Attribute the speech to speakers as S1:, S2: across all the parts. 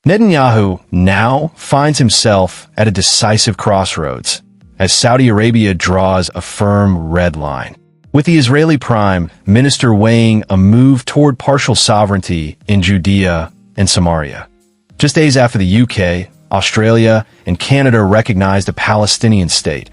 S1: Netanyahu now finds himself at a decisive crossroads as Saudi Arabia draws a firm red line, with the Israeli Prime Minister weighing a move toward partial sovereignty in Judea and Samaria. Just days after the UK, Australia, and Canada recognized a Palestinian state,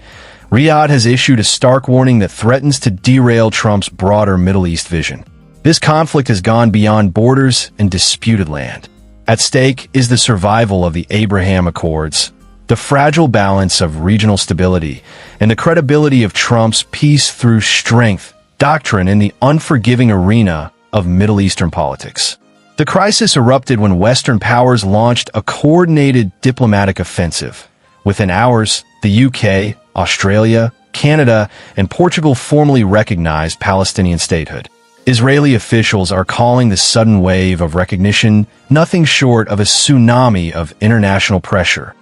S1: Riyadh has issued a stark warning that threatens to derail Trump's broader Middle East vision. This conflict has gone beyond borders and disputed land. At stake is the survival of the Abraham Accords, the fragile balance of regional stability, and the credibility of Trump's peace through strength doctrine in the unforgiving arena of Middle Eastern politics. The crisis erupted when Western powers launched a coordinated diplomatic offensive. Within hours, the UK, Australia, Canada, and Portugal formally recognized Palestinian statehood. Israeli officials are calling the sudden wave of recognition nothing short of a tsunami of international pressure.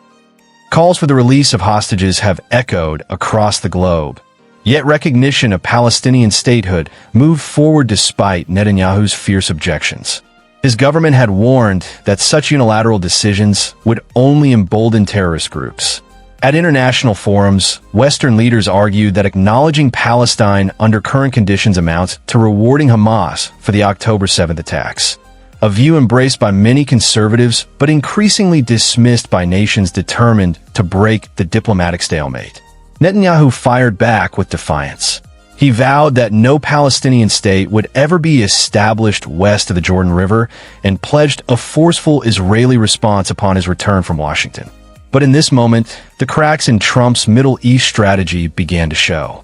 S1: Calls for the release of hostages have echoed across the globe. Yet recognition of Palestinian statehood moved forward despite Netanyahu's fierce objections. His government had warned that such unilateral decisions would only embolden terrorist groups. At international forums, Western leaders argued that acknowledging Palestine under current conditions amounts to rewarding Hamas for the October 7th attacks, a view embraced by many conservatives but increasingly dismissed by nations determined to break the diplomatic stalemate. Netanyahu fired back with defiance. He vowed that no Palestinian state would ever be established west of the Jordan River and pledged a forceful Israeli response upon his return from Washington. But in this moment, the cracks in Trump's Middle East strategy began to show.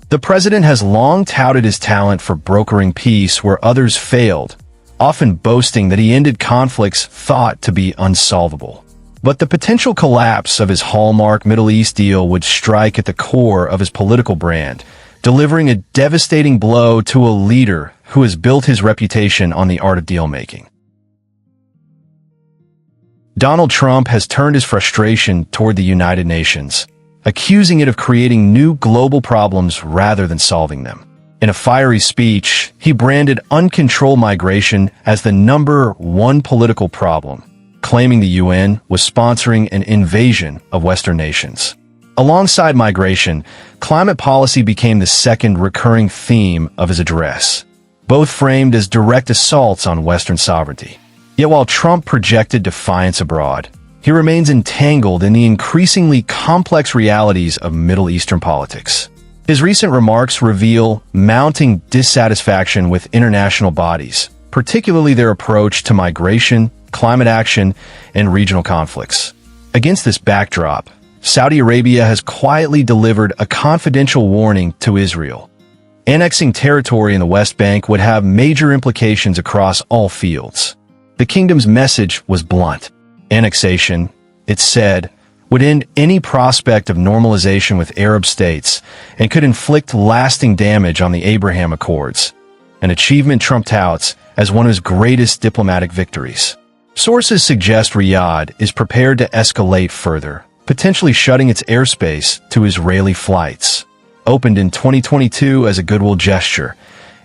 S1: The president has long touted his talent for brokering peace where others failed, often boasting that he ended conflicts thought to be unsolvable. But the potential collapse of his hallmark Middle East deal would strike at the core of his political brand, delivering a devastating blow to a leader who has built his reputation on the art of deal-making. Donald Trump has turned his frustration toward the United Nations, accusing it of creating new global problems rather than solving them. In a fiery speech, he branded uncontrolled migration as the #1 political problem, claiming the UN was sponsoring an invasion of Western nations. Alongside migration, climate policy became the second recurring theme of his address, both framed as direct assaults on Western sovereignty. Yet while Trump projected defiance abroad, he remains entangled in the increasingly complex realities of Middle Eastern politics. His recent remarks reveal mounting dissatisfaction with international bodies, particularly their approach to migration, climate action, and regional conflicts. Against this backdrop, Saudi Arabia has quietly delivered a confidential warning to Israel. Annexing territory in the West Bank would have major implications across all fields. The kingdom's message was blunt. Annexation, it said, would end any prospect of normalization with Arab states and could inflict lasting damage on the Abraham Accords, an achievement Trump touts as one of his greatest diplomatic victories. Sources suggest Riyadh is prepared to escalate further, potentially shutting its airspace to Israeli flights. Opened in 2022 as a goodwill gesture,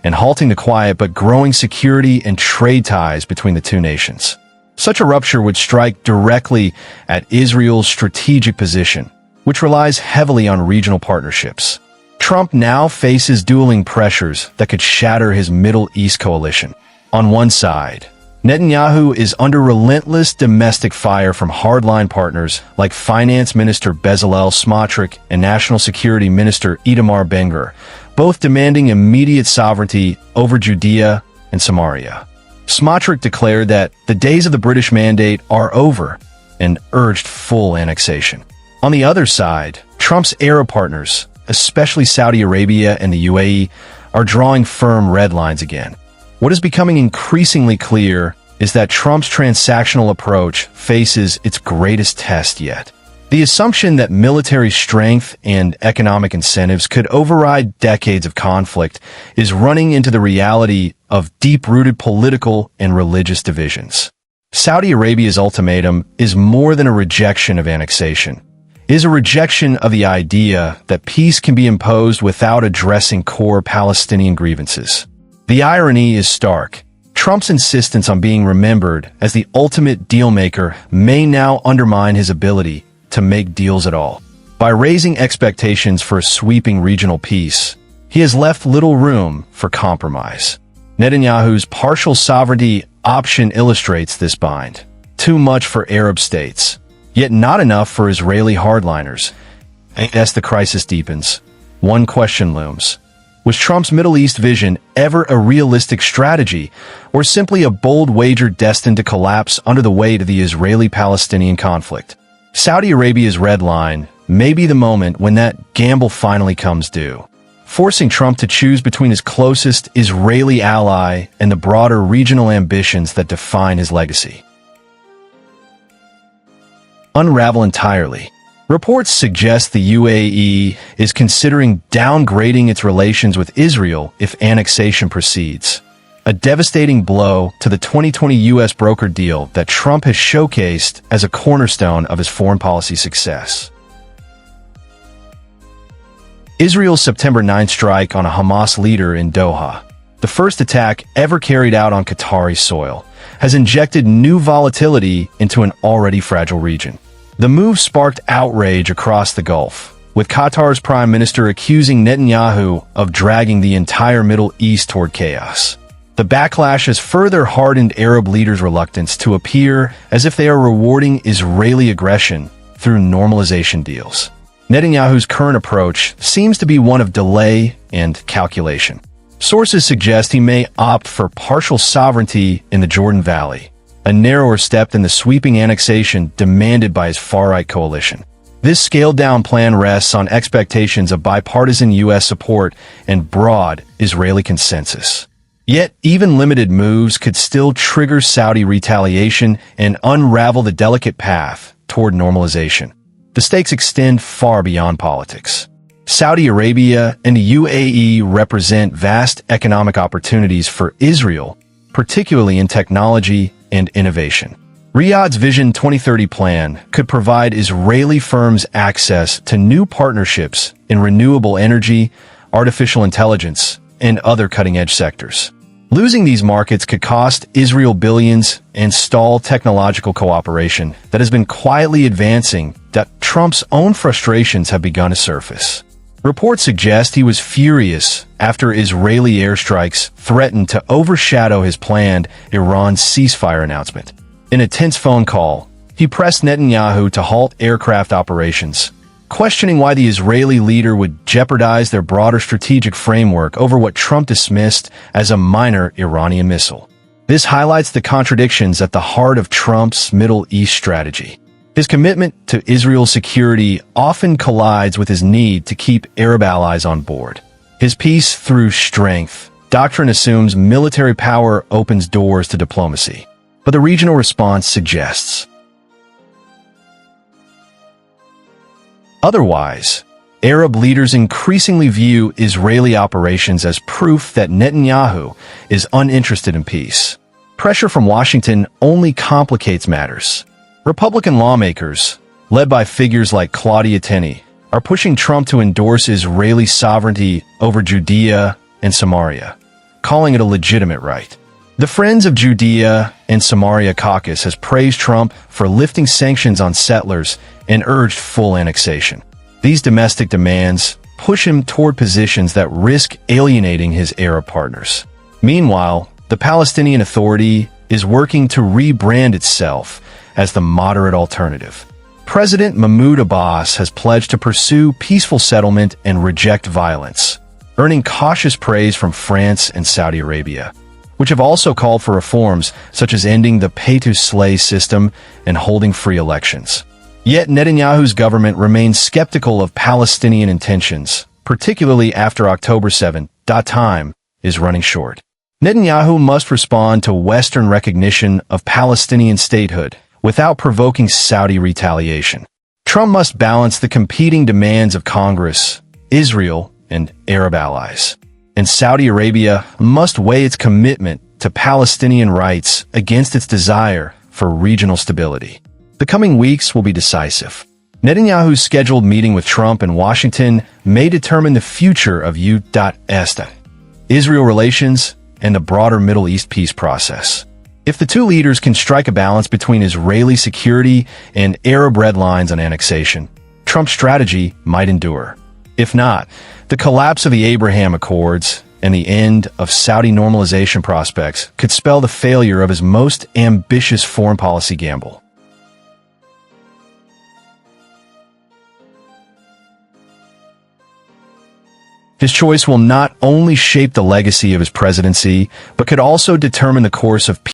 S1: and halting the quiet but growing security and trade ties between the two nations. Such a rupture would strike directly at Israel's strategic position, which relies heavily on regional partnerships. Trump now faces dueling pressures that could shatter his Middle East coalition. On one side, Netanyahu is under relentless domestic fire from hardline partners like Finance Minister Bezalel Smotrich and National Security Minister Itamar Ben-Gvir, both demanding immediate sovereignty over Judea and Samaria. Smotrich declared that the days of the British Mandate are over and urged full annexation. On the other side, Trump's Arab partners, especially Saudi Arabia and the UAE, are drawing firm red lines again. What is becoming increasingly clear is that Trump's transactional approach faces its greatest test yet. The assumption that military strength and economic incentives could override decades of conflict is running into the reality of deep-rooted political and religious divisions. Saudi Arabia's ultimatum is more than a rejection of annexation. It is a rejection of the idea that peace can be imposed without addressing core Palestinian grievances. The irony is stark. Trump's insistence on being remembered as the ultimate dealmaker may now undermine his ability to make deals at all. By raising expectations for a sweeping regional peace, he has left little room for compromise. Netanyahu's partial sovereignty option illustrates this bind. Too much for Arab states, yet not enough for Israeli hardliners. As the crisis deepens, one question looms. Was Trump's Middle East vision ever a realistic strategy, or simply a bold wager destined to collapse under the weight of the Israeli-Palestinian conflict? Saudi Arabia's red line may be the moment when that gamble finally comes due, forcing Trump to choose between his closest Israeli ally and the broader regional ambitions that define his legacy. Unravel entirely. Reports suggest the UAE is considering downgrading its relations with Israel if annexation proceeds, a devastating blow to the 2020 U.S. broker deal that Trump has showcased as a cornerstone of his foreign policy success. Israel's September 9 strike on a Hamas leader in Doha, the first attack ever carried out on Qatari soil, has injected new volatility into an already fragile region. The move sparked outrage across the Gulf, with Qatar's prime minister accusing Netanyahu of dragging the entire Middle East toward chaos. The backlash has further hardened Arab leaders' reluctance to appear as if they are rewarding Israeli aggression through normalization deals. Netanyahu's current approach seems to be one of delay and calculation. Sources suggest he may opt for partial sovereignty in the Jordan Valley, a narrower step than the sweeping annexation demanded by his far-right coalition. This scaled-down plan rests on expectations of bipartisan U.S. support and broad Israeli consensus. Yet, even limited moves could still trigger Saudi retaliation and unravel the delicate path toward normalization. The stakes extend far beyond politics. Saudi Arabia and the UAE represent vast economic opportunities for Israel, particularly in technology and innovation. Riyadh's Vision 2030 plan could provide Israeli firms access to new partnerships in renewable energy, artificial intelligence, and other cutting-edge sectors. Losing these markets could cost Israel billions and stall technological cooperation that has been quietly advancing. That Trump's own frustrations have begun to surface. Reports suggest he was furious after Israeli airstrikes threatened to overshadow his planned Iran ceasefire announcement. In a tense phone call, he pressed Netanyahu to halt aircraft operations, questioning why the Israeli leader would jeopardize their broader strategic framework over what Trump dismissed as a minor Iranian missile. This highlights the contradictions at the heart of Trump's Middle East strategy. His commitment to Israel's security often collides with his need to keep Arab allies on board. His peace through strength doctrine assumes military power opens doors to diplomacy, but the regional response suggests otherwise. Arab leaders increasingly view Israeli operations as proof that Netanyahu is uninterested in peace. Pressure from Washington only complicates matters. Republican lawmakers, led by figures like Claudia Tenney, are pushing Trump to endorse Israeli sovereignty over Judea and Samaria, calling it a legitimate right. The Friends of Judea and Samaria caucus has praised Trump for lifting sanctions on settlers and urged full annexation. These domestic demands push him toward positions that risk alienating his Arab partners. Meanwhile, the Palestinian Authority is working to rebrand itself as the moderate alternative. President Mahmoud Abbas has pledged to pursue peaceful settlement and reject violence, earning cautious praise from France and Saudi Arabia, which have also called for reforms such as ending the pay-to-slay system and holding free elections. Yet Netanyahu's government remains skeptical of Palestinian intentions, particularly after October 7. Time is running short. Netanyahu must respond to Western recognition of Palestinian statehood without provoking Saudi retaliation. Trump must balance the competing demands of Congress, Israel, and Arab allies. And Saudi Arabia must weigh its commitment to Palestinian rights against its desire for regional stability. The coming weeks will be decisive. Netanyahu's scheduled meeting with Trump in Washington may determine the future of U.S. Israel relations and the broader Middle East peace process. If the two leaders can strike a balance between Israeli security and Arab red lines on annexation, Trump's strategy might endure. If not, the collapse of the Abraham Accords and the end of Saudi normalization prospects could spell the failure of his most ambitious foreign policy gamble. His choice will not only shape the legacy of his presidency, but could also determine the course of